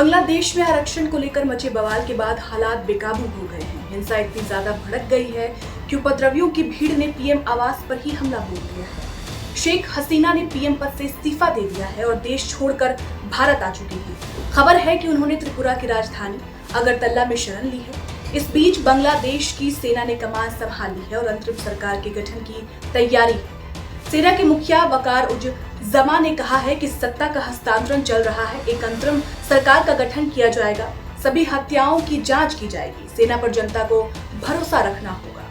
बांग्लादेश में आरक्षण को लेकर मचे बवाल के बाद हालात बेकाबू हो गए हैं। हिंसा इतनी ज्यादा भड़क गई है कि उपद्रवियों की भीड़ ने पीएम आवास पर ही हमला बोल दिया है। शेख हसीना ने पीएम पद से इस्तीफा दे दिया है और देश छोड़कर भारत आ चुकी है। खबर है कि उन्होंने त्रिपुरा की राजधानी अगरतला में शरण ली है। इस बीच बांग्लादेश की सेना ने कमान संभाल ली है और अंतरिम सरकार के गठन की तैयारी है। सेना के मुखिया वकार उज जमा ने कहा है कि सत्ता का हस्तांतरण चल रहा है, एक अंतरिम सरकार का गठन किया जाएगा, सभी हत्याओं की जांच की जाएगी, सेना पर जनता को भरोसा रखना होगा।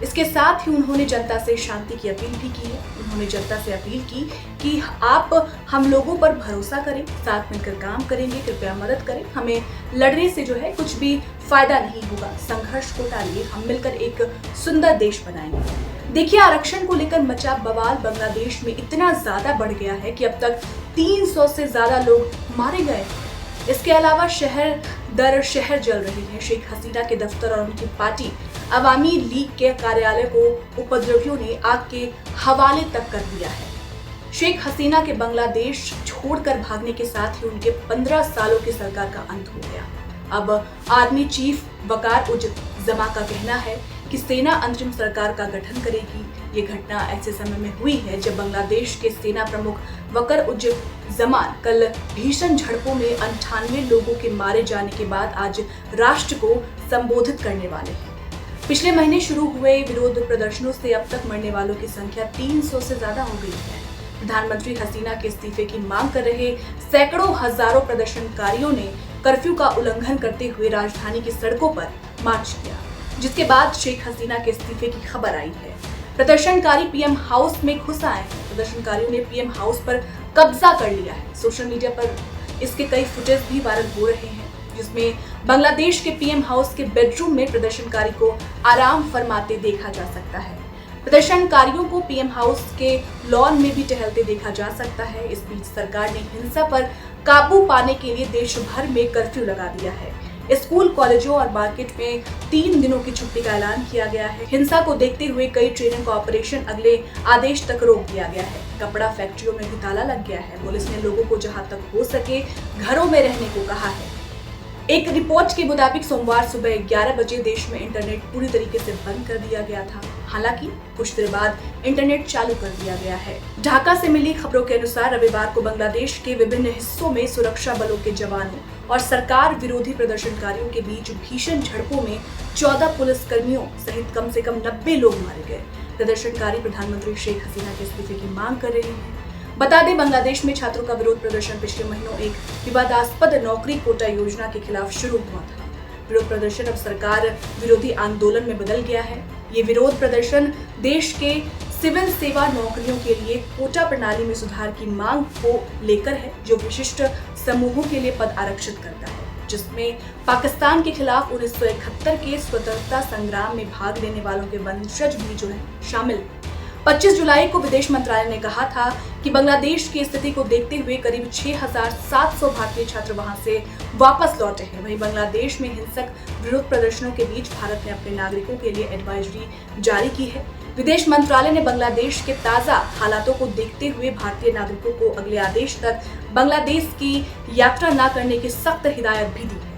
इसके साथ ही उन्होंने जनता से शांति की अपील भी की है। उन्होंने जनता से अपील की कि आप हम लोगों पर भरोसा करें, साथ मिलकर काम करेंगे, कृपया मदद करें, हमें लड़ने से जो है कुछ भी फायदा नहीं होगा, संघर्ष को टालिए, हम मिलकर एक सुंदर देश बनाएंगे। देखिए, आरक्षण को लेकर मचा बवाल बांग्लादेश में इतना ज्यादा बढ़ गया है कि अब तक 300 से ज्यादा लोग मारे गए हैं। इसके अलावा शहर दर शहर जल रही है। शेख हसीना के दफ्तर और उनकी पार्टी अवामी लीग के कार्यालय को उपद्रवियों ने आग के हवाले तक कर दिया है। शेख हसीना के बांग्लादेश छोड़कर भागने के साथ ही उनके 15 सालों की सरकार का अंत हो गया। अब आर्मी चीफ वकार उज जमा का कहना है कि सेना अंतरिम सरकार का गठन करेगी। ये घटना ऐसे समय में हुई है जब बांग्लादेश के सेना प्रमुख वकर उज जमान कल भीषण झड़पों में 98 लोगों के मारे जाने के बाद आज राष्ट्र को संबोधित करने वाले हैं। पिछले महीने शुरू हुए विरोध प्रदर्शनों से अब तक मरने वालों की संख्या 300 से ज्यादा हो गई है। प्रधानमंत्री हसीना के इस्तीफे की मांग कर रहे सैकड़ों हजारों प्रदर्शनकारियों ने कर्फ्यू का उल्लंघन करते हुए राजधानी की सड़कों पर मार्च किया, जिसके बाद शेख हसीना के इस्तीफे की खबर आई है। प्रदर्शनकारी पीएम हाउस में घुस आए हैं। प्रदर्शनकारियों ने पीएम हाउस पर कब्जा कर लिया है। सोशल मीडिया पर इसके कई फुटेज भी वायरल हो रहे हैं, जिसमें बांग्लादेश के पीएम हाउस के बेडरूम में प्रदर्शनकारी को आराम फरमाते देखा जा सकता है। प्रदर्शनकारियों को पीएम हाउस के लॉन में भी टहलते देखा जा सकता है। इस बीच सरकार ने हिंसा पर काबू पाने के लिए देश भर में कर्फ्यू लगा दिया है। स्कूल, कॉलेजों और मार्केट में 3 दिनों की छुट्टी का ऐलान किया गया है। हिंसा को देखते हुए कई ट्रेनिंग ऑपरेशन अगले आदेश तक रोक दिया गया है। कपड़ा फैक्ट्रियों में भी ताला लग गया है। पुलिस ने लोगों को जहां तक हो सके घरों में रहने को कहा है। एक रिपोर्ट के मुताबिक सोमवार सुबह 11 बजे देश में इंटरनेट पूरी तरीके से बंद कर दिया गया था। हालांकि कुछ देर बाद इंटरनेट चालू कर दिया गया है। ढाका से मिली खबरों के अनुसार रविवार को बांग्लादेश के विभिन्न हिस्सों में सुरक्षा बलों के जवानों और सरकार विरोधी प्रदर्शनकारियों के बीच भीषण झड़पों में 14 पुलिसकर्मियों सहित कम से कम 90 लोग मारे गए। प्रदर्शनकारी प्रधानमंत्री शेख हसीना के इस्तीफे की मांग कर रहे हैं। बता दें, बांग्लादेश में छात्रों का विरोध प्रदर्शन पिछले महीनों एक विवादास्पद नौकरी कोटा योजना के खिलाफ शुरू हुआ था। विरोध प्रदर्शन अब सरकार विरोधी आंदोलन में बदल गया है। ये विरोध प्रदर्शन देश के सिविल सेवा नौकरियों के लिए कोटा प्रणाली में सुधार की मांग को लेकर है, जो विशिष्ट समूहों के लिए पद आरक्षित करता है, जिसमें पाकिस्तान के खिलाफ 1971 के स्वतंत्रता संग्राम में भाग लेने वालों के वंशज भी जो है शामिल। 25 जुलाई को विदेश मंत्रालय ने कहा था कि बांग्लादेश की स्थिति को देखते हुए करीब 6,700 भारतीय छात्र वहां से वापस लौटे हैं। वहीं बांग्लादेश में हिंसक विरोध प्रदर्शनों के बीच भारत ने अपने नागरिकों के लिए एडवाइजरी जारी की है। विदेश मंत्रालय ने बांग्लादेश के ताजा हालातों को देखते हुए भारतीय नागरिकों को अगले आदेश तक बांग्लादेश की यात्रा न करने की सख्त हिदायत भी दी है।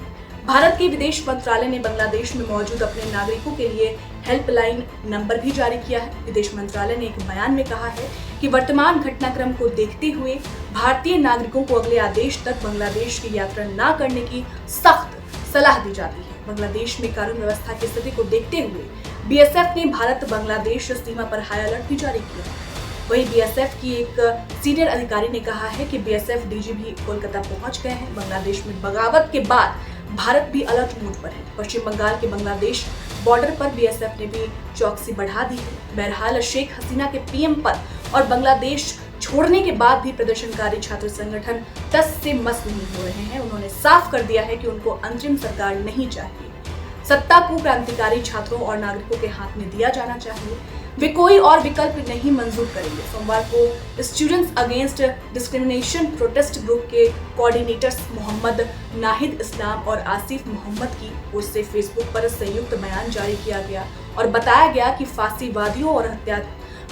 भारत के विदेश मंत्रालय ने बांग्लादेश में मौजूद अपने नागरिकों के लिए हेल्पलाइन नंबर भी जारी किया है। विदेश मंत्रालय ने एक बयान में कहा है कि वर्तमान घटनाक्रम को देखते हुए भारतीय नागरिकों को अगले आदेश तक बांग्लादेश की यात्रा न करने की सख्त सलाह दी जाती है। बांग्लादेश में कानून व्यवस्था की स्थिति को देखते हुए बीएसएफ ने भारत बांग्लादेश सीमा पर हाई अलर्ट भी जारी किया है। वहीं बीएसएफ की एक सीनियर अधिकारी ने कहा है कि बीएसएफ डीजीपी कोलकाता पहुंच गए हैं। बांग्लादेश में बगावत के बाद भारत भी अलर्ट मोड पर है। पश्चिम बंगाल के बांग्लादेश बॉर्डर पर बीएसएफ ने भी चौकसी बढ़ा दी है। बहरहाल शेख हसीना के पीएम पद और बांग्लादेश छोड़ने के बाद भी प्रदर्शनकारी छात्र संगठन टस से मस नहीं हो रहे हैं। उन्होंने साफ कर दिया है कि उनको अंतरिम सरकार नहीं चाहिए। सत्ता को क्रांतिकारी छात्रों और नागरिकों के हाथ में दिया जाना चाहिए। वे कोई और विकल्प नहीं मंजूर करेंगे। सोमवार को students against discrimination protest group के कोऑर्डिनेटर्स मोहम्मद नाहिद इस्लाम और आसिफ मोहम्मद की ओर से फेसबुक पर संयुक्त बयान जारी किया गया और बताया गया कि फांसीवादियों और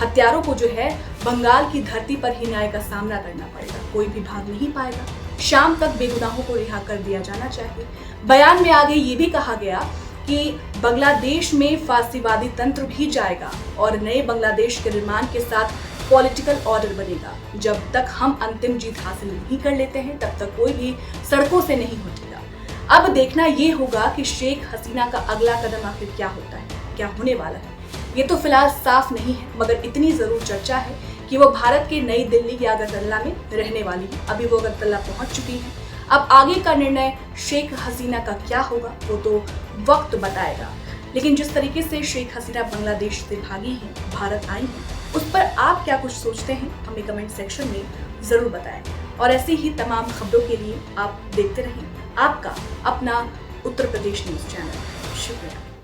हत्यारों को जो है बंगाल की धरती पर ही न्याय का सामना करना पड़ेगा। कोई भी भाग नहीं पाएगा। शाम तक बेगुनाहों को रिहा कर दिया जाना चाहिए। बयान में आगे ये भी कहा गया कि बांग्लादेश में फासीवादी तंत्र भी जाएगा और नए बांग्लादेश के निर्माण के साथ पॉलिटिकल ऑर्डर बनेगा। जब तक हम अंतिम जीत हासिल नहीं कर लेते हैं तब तक कोई भी सड़कों से नहीं उठेगा। अब देखना ये होगा कि शेख हसीना का अगला कदम आखिर क्या होता है, क्या होने वाला है। ये तो फिलहाल साफ नहीं है, मगर इतनी जरूर चर्चा है कि वो भारत के नई दिल्ली या अगरतला में रहने वाली है। अभी वो अगरतला पहुंच चुकी है। अब आगे का निर्णय शेख हसीना का क्या होगा वो तो वक्त बताएगा। लेकिन जिस तरीके से शेख हसीना बांग्लादेश से भागी हैं, भारत आई हैं, उस पर आप क्या कुछ सोचते हैं हमें कमेंट सेक्शन में जरूर बताएं। और ऐसी ही तमाम खबरों के लिए आप देखते रहें आपका अपना उत्तर प्रदेश न्यूज चैनल। शुक्रिया।